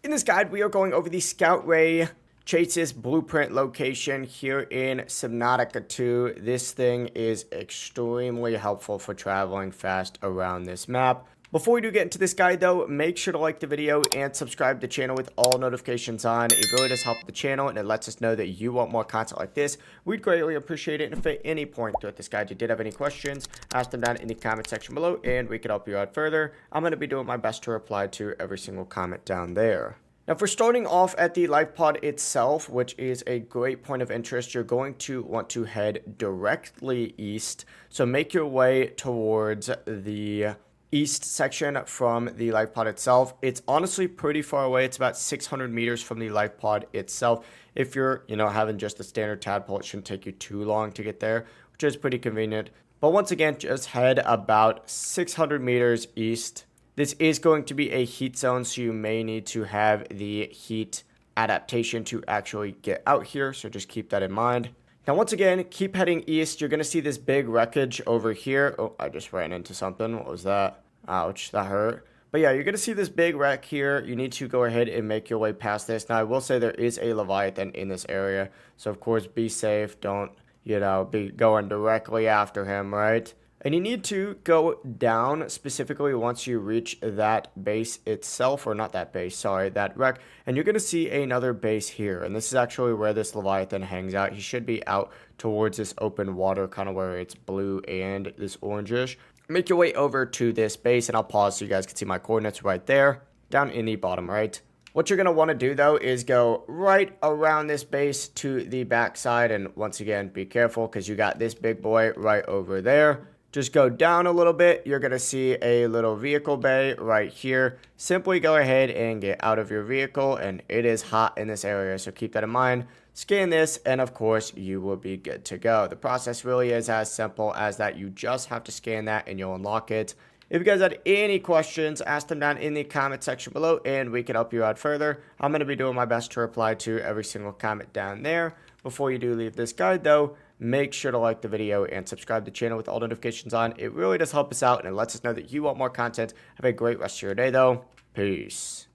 In this guide, we are going over the Scout Ray Chase's blueprint location here in Subnautica 2. This thing is extremely helpful for traveling fast around this map. Before we do get into this guide though, make sure to like the video and subscribe to the channel with all notifications on. It really does help the channel and it lets us know that you want more content like this. We'd greatly appreciate it. And if at any point throughout this guide you did have any questions, ask them down in the comment section below and we could help you out further. I'm going to be doing my best to reply to every single comment down there. Now, for starting off at the life pod itself, which is a great point of interest, you're going to want to head directly east. So make your way towards the east section from the life pod itself. It's honestly pretty far away. It's about 600 meters from the life pod itself. If you're, having just a standard tadpole, it shouldn't take you too long to get there, which is pretty convenient. But once again, just head about 600 meters east. This is going to be a heat zone, so you may need to have the heat adaptation to actually get out here, so just keep that in mind. Now, once again, keep heading east. You're going to see this big wreckage over here. Oh, I just ran into something. What was that? Ouch, that hurt. But yeah, you're going to see this big wreck here. You need to go ahead and make your way past this. Now, I will say there is a Leviathan in this area, so of course, be safe. Don't, be going directly after him, right? And you need to go down specifically once you reach that base itself, or not that base, sorry, that wreck. And you're going to see another base here. And this is actually where this Leviathan hangs out. He should be out towards this open water, kind of where it's blue and this orangish. Make your way over to this base, and I'll pause so you guys can see my coordinates right there, down in the bottom right. What you're going to want to do, though, is go right around this base to the backside. And once again, be careful because you got this big boy right over there. Just go down a little bit. You're going to see a little vehicle bay right here. Simply go ahead and get out of your vehicle, and it is hot in this area, so keep that in mind. Scan this, and of course, you will be good to go. The process really is as simple as that. You just have to scan that, and you'll unlock it. If you guys had any questions, ask them down in the comment section below, and we can help you out further. I'm going to be doing my best to reply to every single comment down there. Before you do leave this guide, though, make sure to like the video and subscribe to the channel with all notifications on. It really does help us out, and it lets us know that you want more content. Have a great rest of your day, though. Peace.